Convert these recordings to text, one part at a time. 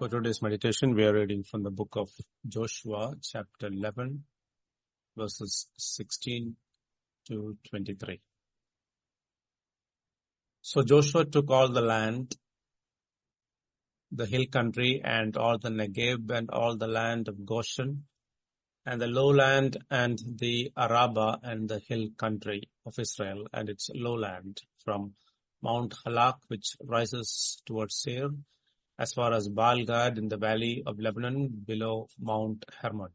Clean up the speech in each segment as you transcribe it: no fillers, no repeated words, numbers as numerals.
For today's meditation, we are reading from the book of Joshua, chapter 11, verses 16 to 23. So Joshua took all the land, the hill country, and all the Negev, and all the land of Goshen, and the lowland, and the Arabah, and the hill country of Israel, and its lowland, from Mount Halak, which rises towards Seir, as far as Baal-Gad in the valley of Lebanon, below Mount Hermon.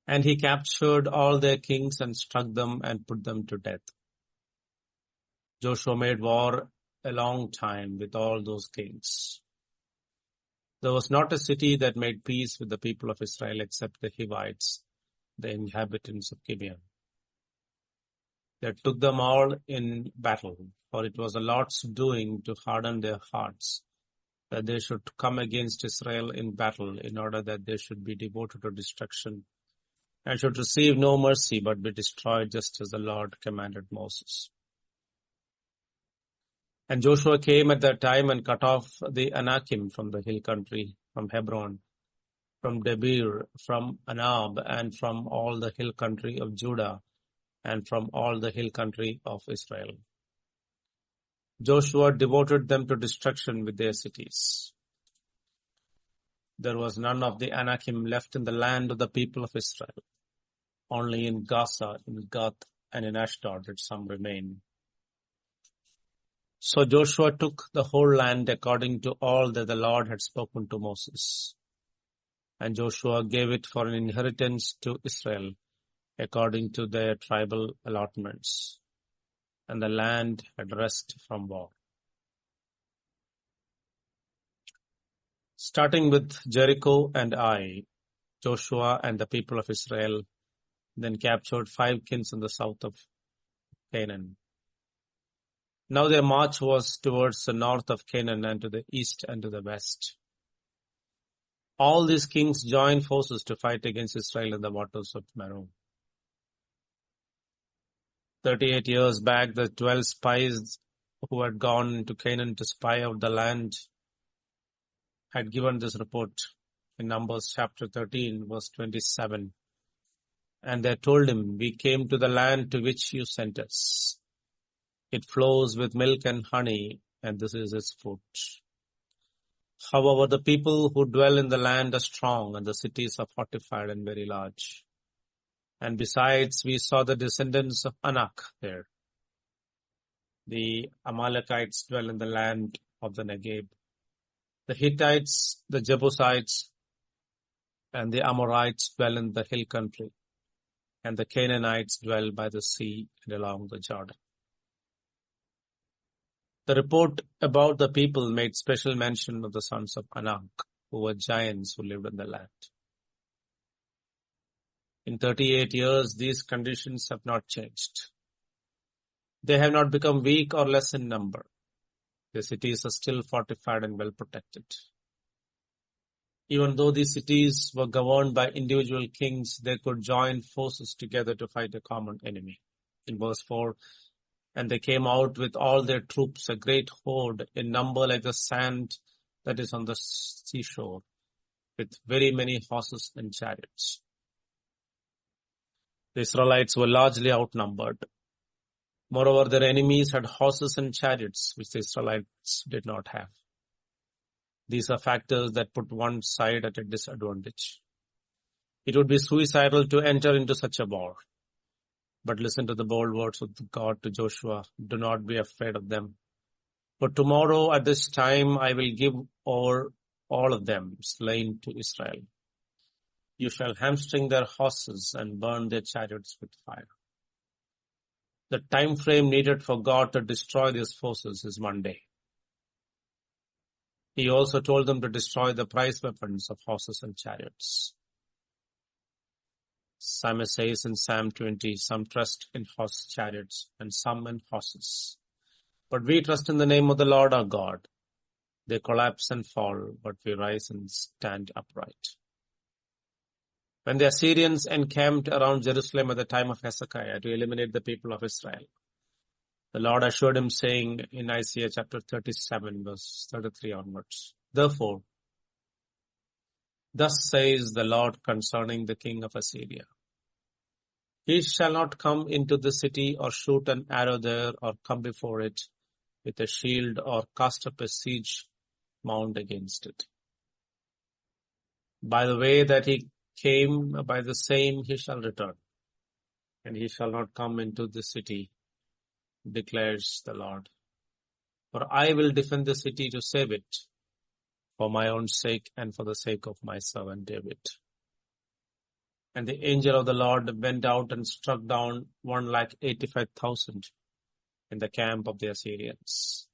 And he captured all their kings and struck them and put them to death. Joshua made war a long time with all those kings. There was not a city that made peace with the people of Israel except the Hivites, the inhabitants of Gibeon. They took them all in battle, for it was the Lord's doing to harden their hearts, that they should come against Israel in battle, in order that they should be devoted to destruction, and should receive no mercy, but be destroyed, just as the Lord commanded Moses. And Joshua came at that time and cut off the Anakim from the hill country, from Hebron, from Debir, from Anab, and from all the hill country of Judah, and from all the hill country of Israel. Joshua devoted them to destruction with their cities. There was none of the Anakim left in the land of the people of Israel. Only in Gaza, in Gath, and in Ashdod did some remain. So Joshua took the whole land according to all that the Lord had spoken to Moses. And Joshua gave it for an inheritance to Israel, according to their tribal allotments. And the land had rest from war. Starting with Jericho and Ai, Joshua and the people of Israel then captured 5 kings in the south of Canaan. Now their march was towards the north of Canaan, and to the east and to the west. All these kings joined forces to fight against Israel in the waters of Merom. 38 years back, the 12 spies who had gone into Canaan to spy out the land had given this report in Numbers chapter 13, verse 27. And they told him, "We came to the land to which you sent us. It flows with milk and honey, and this is its fruit. However, the people who dwell in the land are strong, and the cities are fortified and very large. And besides, we saw the descendants of Anak there. The Amalekites dwell in the land of the Negev. The Hittites, the Jebusites, and the Amorites dwell in the hill country. And the Canaanites dwell by the sea and along the Jordan." The report about the people made special mention of the sons of Anak, who were giants who lived in the land. In 38 years, these conditions have not changed. They have not become weak or less in number. The cities are still fortified and well protected. Even though these cities were governed by individual kings, they could join forces together to fight a common enemy. In verse 4, "And they came out with all their troops, a great horde, in number like the sand that is on the seashore, with very many horses and chariots." The Israelites were largely outnumbered. Moreover, their enemies had horses and chariots, which the Israelites did not have. These are factors that put one side at a disadvantage. It would be suicidal to enter into such a war. But listen to the bold words of God to Joshua. "Do not be afraid of them. For tomorrow at this time I will give over all of them slain to Israel. You shall hamstring their horses and burn their chariots with fire." The time frame needed for God to destroy these forces is one day. He also told them to destroy the prize weapons of horses and chariots. Psalmist says in Psalm 20, "Some trust in horse chariots and some in horses. But we trust in the name of the Lord our God. They collapse and fall, but we rise and stand upright." When the Assyrians encamped around Jerusalem at the time of Hezekiah to eliminate the people of Israel, the Lord assured him, saying in Isaiah chapter 37, verse 33 onwards, Therefore, thus says the Lord concerning the king of Assyria. He shall not come into the city or shoot an arrow there or come before it with a shield or cast up a siege mound against it. By the way that he came, by the same he shall return, and he shall not come into the city, declares the Lord. For I will defend the city to save it, for my own sake and for the sake of my servant David. And the angel of the Lord went out and struck down 185,000 in the camp of the Assyrians.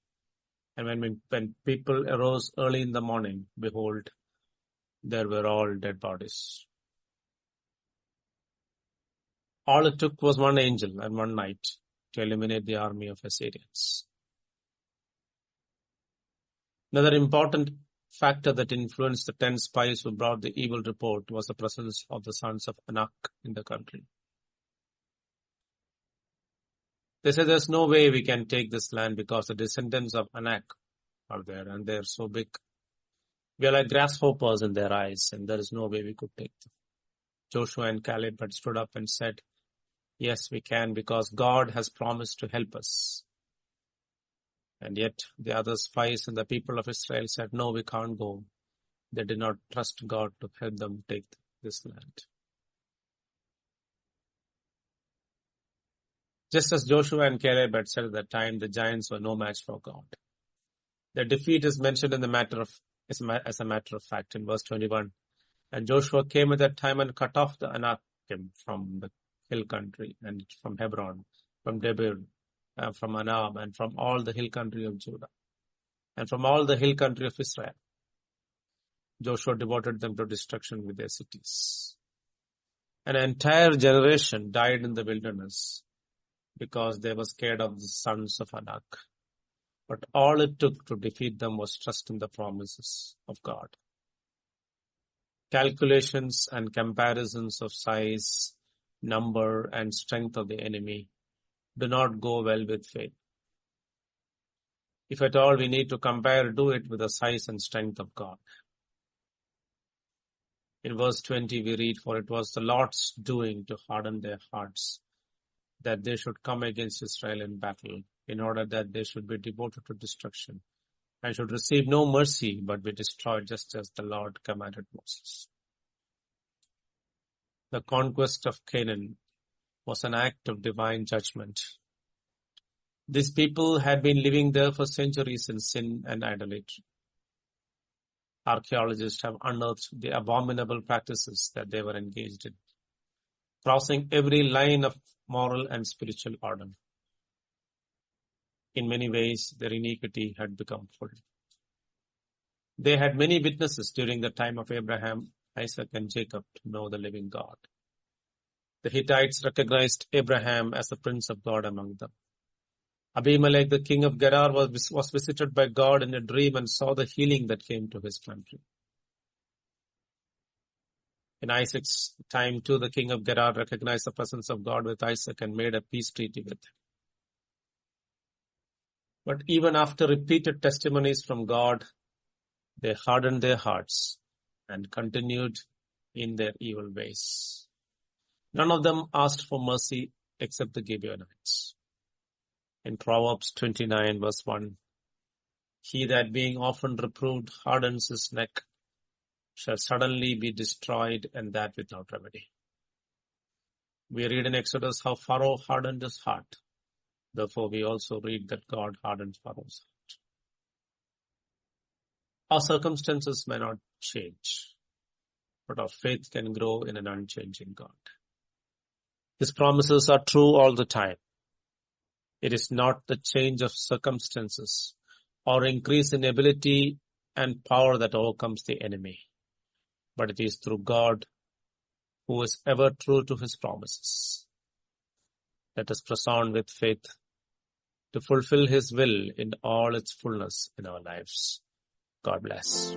And when people arose early in the morning, behold, there were all dead bodies. All it took was one angel and one night to eliminate the army of Assyrians. Another important factor that influenced the 10 spies who brought the evil report was the presence of the sons of Anak in the country. They said there's no way we can take this land because the descendants of Anak are there and they're so big. We are like grasshoppers in their eyes and there is no way we could take them. Joshua and Caleb had stood up and said, yes, we can because God has promised to help us. And yet the other spies and the people of Israel said, no, we can't go. They did not trust God to help them take this land. Just as Joshua and Caleb had said at that time, the giants were no match for God. Their defeat is mentioned in as a matter of fact in verse 21. And Joshua came at that time and cut off the Anakim from the hill country and from Hebron, from Debir, from Anab, and from all the hill country of Judah, and from all the hill country of Israel. Joshua devoted them to destruction with their cities. An entire generation died in the wilderness because they were scared of the sons of Anak. But all it took to defeat them was trust in the promises of God. Calculations and comparisons of size, number, and strength of the enemy do not go well with faith. If at all we need to compare, do it with the size and strength of God. In verse 20 we read, for it was the Lord's doing to harden their hearts, that they should come against Israel in battle, in order that they should be devoted to destruction, and should receive no mercy, but be destroyed just as the Lord commanded Moses. The conquest of Canaan was an act of divine judgment. These people had been living there for centuries in sin and idolatry. Archaeologists have unearthed the abominable practices that they were engaged in, crossing every line of moral and spiritual order. In many ways, their iniquity had become full. They had many witnesses during the time of Abraham, Isaac, and Jacob to know the living God. The Hittites recognized Abraham as the prince of God among them. Abimelech, the king of Gerar, was visited by God in a dream and saw the healing that came to his country. In Isaac's time too, the king of Gerar recognized the presence of God with Isaac and made a peace treaty with him. But even after repeated testimonies from God, they hardened their hearts and continued in their evil ways. None of them asked for mercy except the Gibeonites. In Proverbs 29 verse 1, he that being often reproved hardens his neck shall suddenly be destroyed, and that without remedy. We read in Exodus how Pharaoh hardened his heart. Therefore, we also read that God hardened Pharaoh's heart. Our circumstances may not change, but our faith can grow in an unchanging God. His promises are true all the time. It is not the change of circumstances or increase in ability and power that overcomes the enemy, but it is through God who is ever true to his promises. Let us press on with faith to fulfill his will in all its fullness in our lives. God bless.